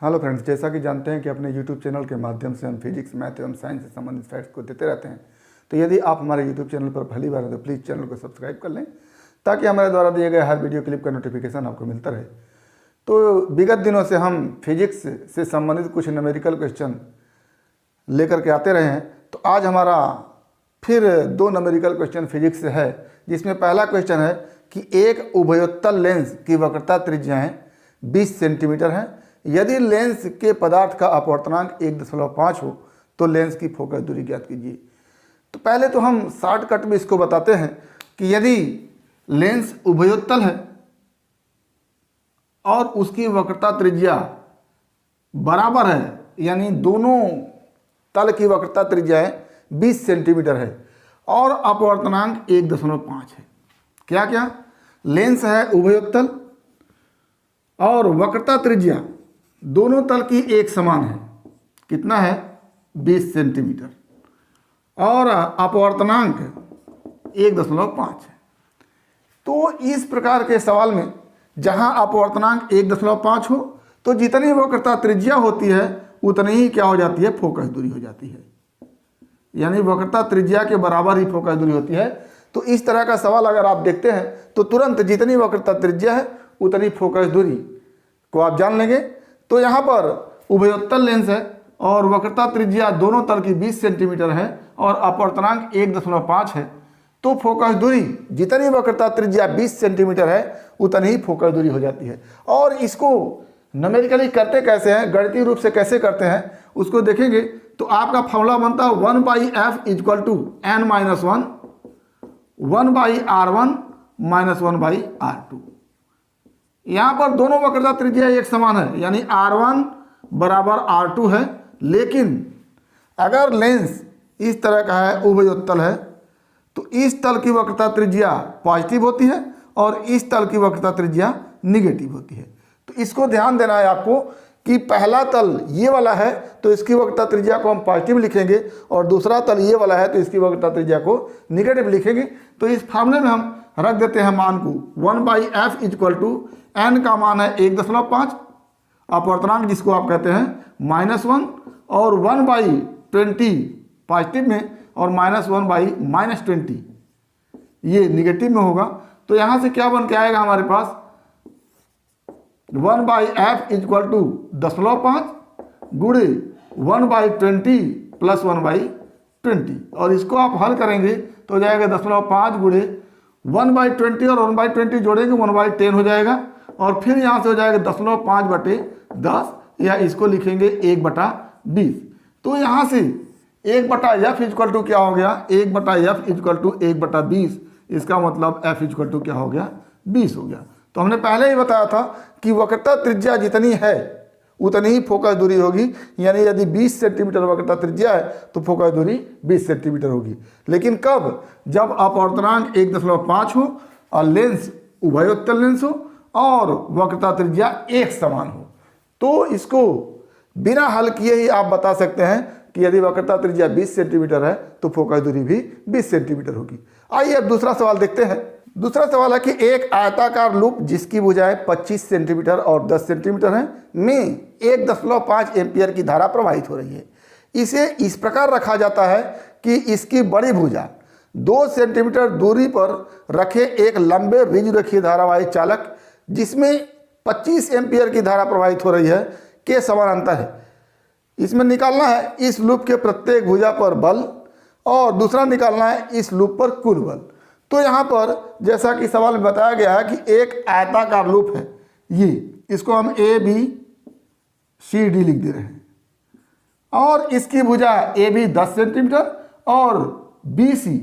Hello friends, जैसा कि जानते हैं कि अपने यूट्यूब चैनल के माध्यम से हम फिजिक्स, मैथ एवं साइंस से संबंधित फैक्ट्स को देते रहते हैं। तो यदि आप हमारे यूट्यूब चैनल पर पहली बार हैं तो प्लीज़ चैनल को सब्सक्राइब कर लें ताकि हमारे द्वारा दिए गए हर वीडियो क्लिप का नोटिफिकेशन आपको मिलता रहे। तो विगत दिनों से हम फिजिक्स से संबंधित कुछ न्यूमेरिकल क्वेश्चन लेकर के आते रहे हैं। तो आज हमारा फिर 2 न्यूमेरिकल क्वेश्चन फिजिक्स से है, जिसमें पहला क्वेश्चन है कि एक उभयोत्तल लेंस की वक्रता त्रिज्याएं 20 सेंटीमीटर है। यदि लेंस के पदार्थ का अपवर्तनांक 1.5 हो तो लेंस की फोकस दूरी ज्ञात कीजिए। तो पहले तो हम शॉर्टकट में इसको बताते हैं कि यदि लेंस उभयोत्तल है और उसकी वक्रता त्रिज्या बराबर है, यानी दोनों तल की वक्रता त्रिज्याएं 20 सेंटीमीटर है और अपवर्तनांक 1.5 है। क्या क्या? लेंस है उभयोत्तल और वक्रता त्रिज्या दोनों तल की एक समान है। कितना है? 20 सेंटीमीटर और अपवर्तनांक 1.5 है। तो इस प्रकार के सवाल में जहां अपवर्तनांक 1.5 हो तो जितनी वक्रता त्रिज्या होती है उतनी ही क्या हो जाती है? फोकस दूरी हो जाती है। यानी वक्रता त्रिज्या के बराबर ही फोकस दूरी होती है। तो इस तरह का सवाल अगर आप देखते हैं तो तुरंत जितनी वक्रता त्रिज्या है उतनी फोकस दूरी को आप जान लेंगे। तो यहाँ पर उभयोत्तल लेंस है और वक्रता त्रिज्या दोनों तल की 20 सेंटीमीटर है और अपवर्तनांक 1.5 है। तो फोकस दूरी जितनी वक्रता त्रिज्या 20 सेंटीमीटर है उतनी ही फोकस दूरी हो जाती है। और इसको न्यूमेरिकली करते कैसे हैं, गणितीय रूप से कैसे करते हैं, उसको देखेंगे। तो आपका फॉर्मूला बनता है 1/f = n-1 1/r1 - 1/r2। यहाँ पर दोनों वक्रता त्रिज्या एक समान है, यानी r1 बराबर r2 है। लेकिन अगर लेंस इस तरह का है, उभयोत्तल है, तो इस तल की वक्रता त्रिज्या पॉजिटिव होती है और इस तल की वक्रता त्रिज्या निगेटिव होती है। तो इसको ध्यान देना है आपको कि पहला तल ये वाला है तो इसकी वक्रता त्रिज्या को हम पॉजिटिव लिखेंगे और दूसरा तल ये वाला है तो इसकी वक्रता त्रिज्या को निगेटिव लिखेंगे। तो इस फार्मूले में हम रख देते हैं मान को 1/f = n का मान है 1.5, अपवर्तनांक जिसको आप कहते हैं -1 और 1/20 पॉजिटिव में और -1/-20 ये निगेटिव में होगा। तो यहाँ से क्या बन के आएगा हमारे पास 1/f = 0.5 गुणे 1/20 + 1/20 और इसको आप हल करेंगे तो हो जाएगा 0.5 गुणे 1/20 और 1/20 जोड़ेंगे 1/10 हो जाएगा और फिर यहाँ से हो जाएगा 0.5/10 या इसको लिखेंगे 1/20। तो यहाँ से 1/f = क्या हो गया? 1/f = 1/20। इसका मतलब f = क्या हो गया? 20 हो गया। तो हमने पहले ही बताया था कि वक्रता त्रिज्या जितनी है उतनी ही फोकस दूरी होगी। यानी यदि 20 सेंटीमीटर वक्रता त्रिज्या है तो फोकस दूरी 20 सेंटीमीटर होगी। लेकिन कब? जब अपवर्तनांक 1.5 हो और लेंस उभयोत्तल लेंस हो और वक्रता त्रिज्या एक समान हो। तो इसको बिना हल किए ही आप बता सकते हैं कि यदि वक्रता त्रिज्या 20 सेंटीमीटर है तो फोकस दूरी भी 20 सेंटीमीटर होगी। आइए अब दूसरा सवाल देखते हैं। दूसरा सवाल है कि एक आयताकार लूप जिसकी भुजाएं 25 सेंटीमीटर और 10 सेंटीमीटर है में 1.5 एम्पियर की धारा प्रवाहित हो रही है। इसे इस प्रकार रखा जाता है कि इसकी बड़ी भुजा 2 सेंटीमीटर दूरी पर रखे एक लंबे रिजरेखीय धारावाही चालक जिसमें 25 एम्पियर की धारा प्रवाहित हो रही है के समानांतर है। इसमें निकालना है इस लूप के प्रत्येक भुजा पर बल और दूसरा निकालना है इस लूप पर कुल बल। तो यहाँ पर जैसा कि सवाल में बताया गया है कि एक आयताकार लूप है, ये इसको हम ABCD लिख दे रहे हैं और इसकी भुजा AB 10 सेंटीमीटर और BC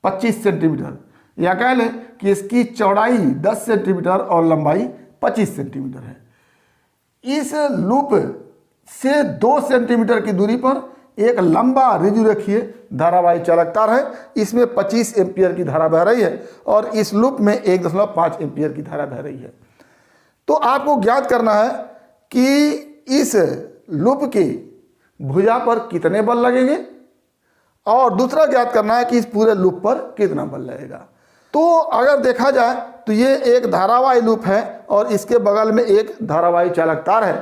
25 सेंटीमीटर, या कह लें कि इसकी चौड़ाई 10 सेंटीमीटर और लंबाई 25 सेंटीमीटर है। इस लूप से 2 सेंटीमीटर की दूरी पर एक लंबा रिजुरेखीय धारावाही चालक तार है। इसमें 25 एम्पियर की धारा बह रही है और इस लूप में 1.5 एम्पियर की धारा बह रही है। तो आपको ज्ञात करना है कि इस लूप की भुजा पर कितने बल लगेंगे और दूसरा ज्ञात करना है कि इस पूरे लूप पर कितना बल लगेगा। तो अगर देखा जाए तो ये एक धारावाही लूप है और इसके बगल में एक धारावाही चालक तार है।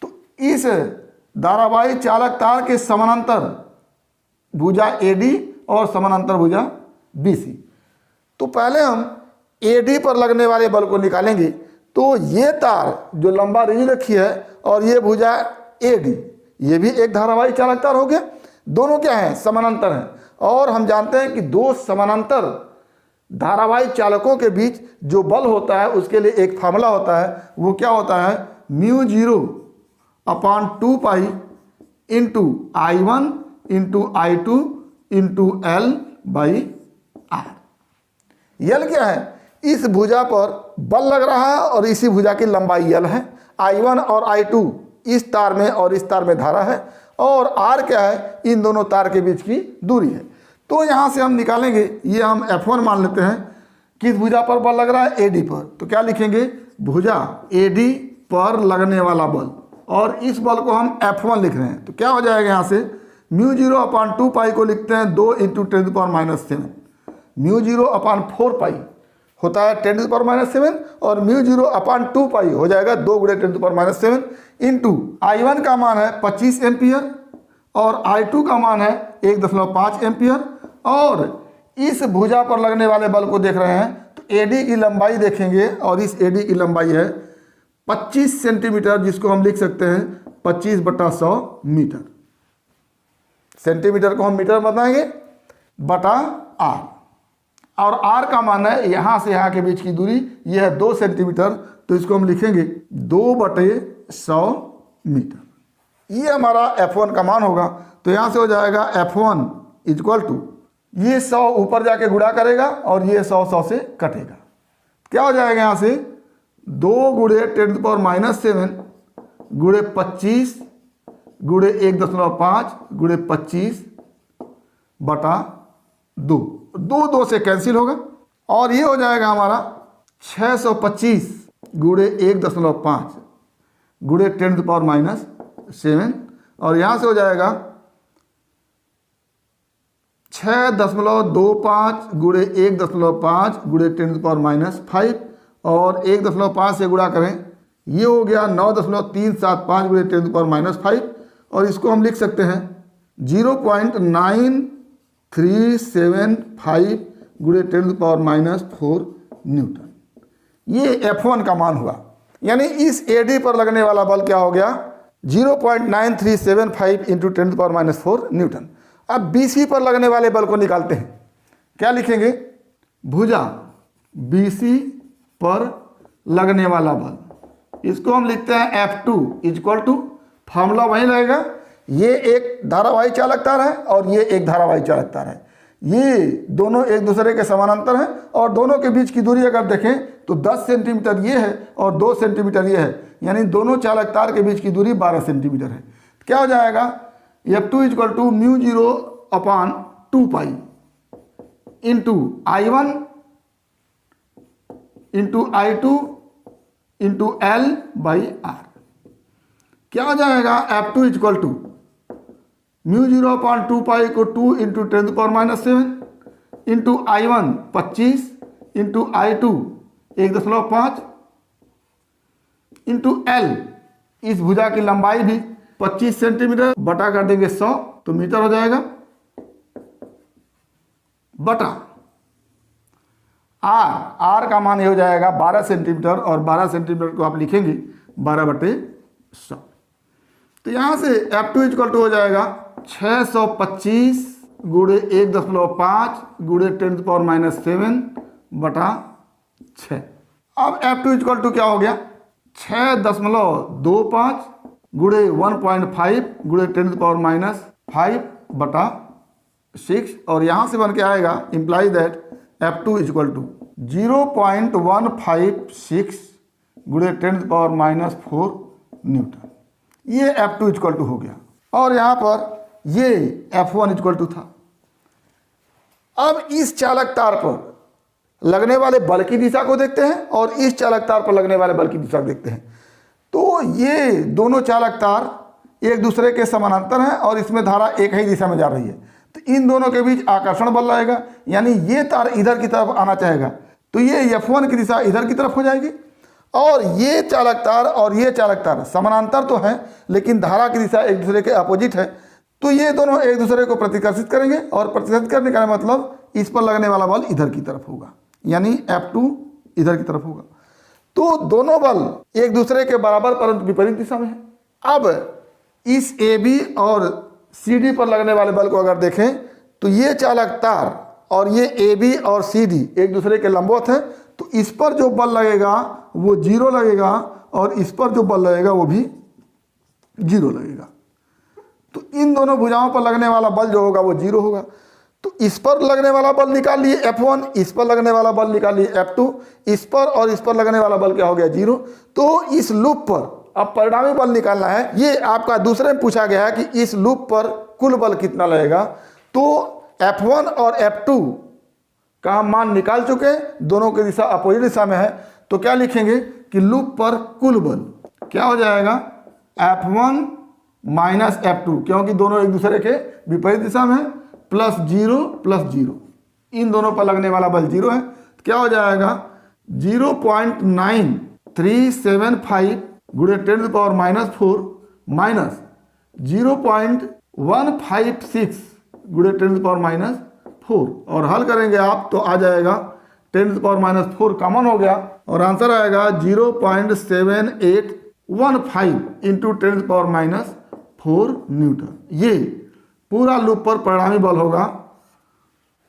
तो इस धारावाही चालक तार के समानांतर भुजा AD और समानांतर भुजा BC। तो पहले हम AD पर लगने वाले बल को निकालेंगे। तो ये तार जो लंबा रिजी रखी है और ये भुजा AD, ये भी एक धारावाही चालक तार हो गया। दोनों क्या हैं? समानांतर हैं। और हम जानते हैं कि दो समानांतर धारावाही चालकों के बीच जो बल होता है उसके लिए एक फार्मूला होता है। वो क्या होता है? μ0/2π into I1 into I2 into L/R। L क्या है? इस भुजा पर बल लग रहा है और इसी भुजा की लंबाई L है। I1 और I2 इस तार में और इस तार में धारा है, और R क्या है? इन दोनों तार के बीच की दूरी है। तो यहाँ से हम निकालेंगे, ये हम F1 मान लेते हैं। किस भुजा पर बल लग रहा है? AD पर। तो क्या लिखेंगे? भुजा AD पर लगने वाला बल, और इस बल को हम F1 लिख रहे हैं। तो क्या हो जाएगा यहाँ से? μ0/2π को लिखते हैं 2 × 10⁻7। μ0/4π होता है 10⁻7 और μ0/2π हो जाएगा 2 × 10⁻7 इंटू I1 का मान है 25 एम्पियर और I2 का मान है 1.5 एम्पियर। और इस भुजा पर लगने वाले बल को देख रहे हैं तो AD की लंबाई देखेंगे, और इस AD की लंबाई है 25 सेंटीमीटर, जिसको हम लिख सकते हैं 25/100 मीटर। सेंटीमीटर को हम मीटर बताएंगे बटा R, और R का मान है यहाँ से यहाँ के बीच की दूरी, यह है 2 सेंटीमीटर। तो इसको हम लिखेंगे 2/100 मीटर। ये हमारा F1 का मान होगा। तो यहाँ से हो जाएगा F1 = ये 100 ऊपर जाके गुणा करेगा और ये 100 से कटेगा। क्या हो जाएगा यहाँ से? 2 × 10⁻7 गुणे 25 गुणे 1.5 गुणे 25 बटा 2। 2 से कैंसिल होगा, और ये हो जाएगा हमारा 625 गुणे 1.5 गुणे 10⁻7, और यहाँ से हो जाएगा 6.25 गुणे 1.5 गुणे 10⁻5, और 1.5 से गुणा करें, ये हो गया 9.375 गुणे 10⁻5, और इसको हम लिख सकते हैं 0.9375 गुणे 10⁻4 न्यूटन। ये F1 का मान हुआ। यानी इस AD पर लगने वाला बल क्या हो गया? 0.9375 × 10⁻4 न्यूटन। अब BC पर लगने वाले बल को निकालते हैं। क्या लिखेंगे? भुजा BC पर लगने वाला बल, इसको हम लिखते हैं F2 = फार्मूला वहीं रहेगा। ये एक धारावाही चालक तार है और ये एक धारावाही चालक तार है। ये दोनों एक दूसरे के समानांतर हैं, और दोनों के बीच की दूरी अगर देखें तो 10 सेंटीमीटर ये है और 2 सेंटीमीटर ये है, यानी दोनों चालक तार के बीच की दूरी 12 सेंटीमीटर है। क्या हो जाएगा? F2 = μ0/2π into I1 into I2 into L/R। क्या हो जाएगा? F2 = μ0/2π को 2 × 10⁻7 into I1 25 into I2 1.5 into L, इस भुजा की लंबाई भी 25 सेंटीमीटर, बटा कर देंगे 100 तो मीटर हो जाएगा, बटा R का मान ये हो जाएगा 12 सेंटीमीटर, और 12 सेंटीमीटर को आप लिखेंगे 12/100। तो यहाँ से F2 = हो जाएगा 625 गुणे 1.5 गुणे 10⁻7 बटा 6। अब F2 = क्या हो गया? 6.25 गुणे 1.5 गुणे 10⁻5 बटा 6, और यहाँ से बन के आएगा इम्प्लाई दैट F2 = 0.156 गुणे 10⁻4 न्यूटन। ये F2 = हो गया, और यहाँ पर ये F1 = था। अब इस चालक तार पर लगने वाले बल की दिशा को देखते हैं और इस चालक तार पर लगने वाले बल की दिशा को देखते हैं। तो ये दोनों चालक तार एक दूसरे के समानांतर हैं और इसमें धारा एक ही दिशा में जा रही है। तो इन दोनों के बीच आकर्षण बल रहेगा, यानी ये तार इधर की तरफ आना चाहेगा तो ये F1 की दिशा इधर की तरफ हो जाएगी, और ये चालक तार और ये चालक तार समानांतर तो है लेकिन धारा की दिशा एक दूसरे के अपोजिट है, तो ये दोनों एक दूसरे को प्रतिकर्षित करेंगे और प्रतिकर्षित करने का मतलब इस पर लगने वाला बल इधर की तरफ होगा, यानी F2 इधर की तरफ होगा। तो दोनों बल एक दूसरे के बराबर परंतु विपरीत दिशा में है। अब इस AB और CD पर लगने वाले बल को अगर देखें तो ये चालक तार और ये AB और CD एक दूसरे के लंबवत है, तो इस पर जो बल लगेगा वो 0 लगेगा और इस पर जो बल लगेगा वो भी 0 लगेगा। तो इन दोनों भुजाओं पर लगने वाला बल जो होगा वो 0 होगा। तो इस पर लगने वाला बल निकाल लिए F1, इस पर लगने वाला बल निकाल लिए F2, इस पर और इस पर लगने वाला बल क्या हो गया 0। तो इस लूप पर अब परिणामी बल निकालना है। ये आपका दूसरे में पूछा गया है कि इस लूप पर कुल बल कितना लगेगा। तो F1 और F2 का हम मान निकाल चुके हैं, दोनों की दिशा अपोजिट दिशा में है। तो क्या लिखेंगे कि लूप पर कुल बल क्या हो जाएगा F1 माइनस F2, क्योंकि दोनों एक दूसरे के विपरीत दिशा में है, प्लस 0 प्लस 0, इन दोनों पर लगने वाला बल 0 है। तो क्या हो जाएगा 0.9375 गुणे 10⁻⁻⁴ माइनस 0.156 गुणे 10⁻⁴ और हल करेंगे आप तो आ जाएगा 10⁻⁴ कॉमन हो गया और आंसर आएगा 0.7815 इंटू 10⁻⁴ न्यूटन। ये पूरा लूप पर परिणामी बल होगा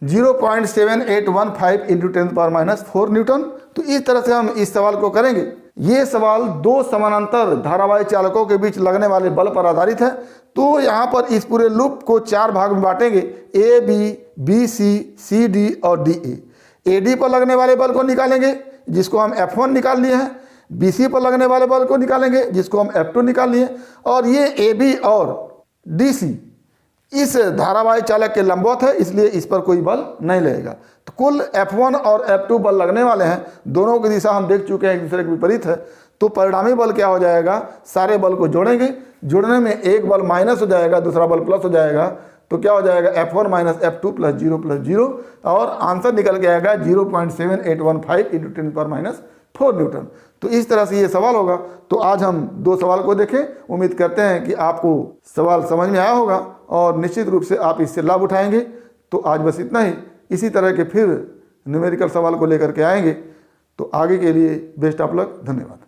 0.7815 इंटू 10⁻⁴ न्यूटन। तो इस तरह से हम इस सवाल को करेंगे। ये सवाल दो समानांतर धारावाही चालकों के बीच लगने वाले बल पर आधारित है। तो यहाँ पर इस पूरे लूप को 4 भाग में बांटेंगे, A, B, B, C, C, D और D, A। AD पर लगने वाले बल को निकालेंगे जिसको हम F1 निकाल लिए हैं, BC पर लगने वाले बल को निकालेंगे जिसको हम F2 निकाल लिए, और ये AB और DC इस धारावाही चालक के लंबवत है, इसलिए इस पर कोई बल नहीं लगेगा। तो कुल F1 और F2 बल लगने वाले हैं, दोनों की दिशा हम देख चुके हैं एक दूसरे के विपरीत है। तो परिणामी बल क्या हो जाएगा, सारे बल को जोड़ेंगे, जोड़ने में एक बल माइनस हो जाएगा, दूसरा बल प्लस हो जाएगा। तो क्या हो जाएगा F1 माइनस F2 प्लस 0 और आंसर निकल के आएगा 0.7815 इंटू 10⁻⁴ न्यूटन। तो इस तरह से ये सवाल होगा। तो आज हम 2 सवाल को देखें। उम्मीद करते हैं कि आपको सवाल समझ में आया होगा और निश्चित रूप से आप इससे लाभ उठाएंगे। तो आज बस इतना ही। इसी तरह के फिर न्यूमेरिकल सवाल को लेकर के आएंगे। तो आगे के लिए बेस्ट ऑफ लक। धन्यवाद।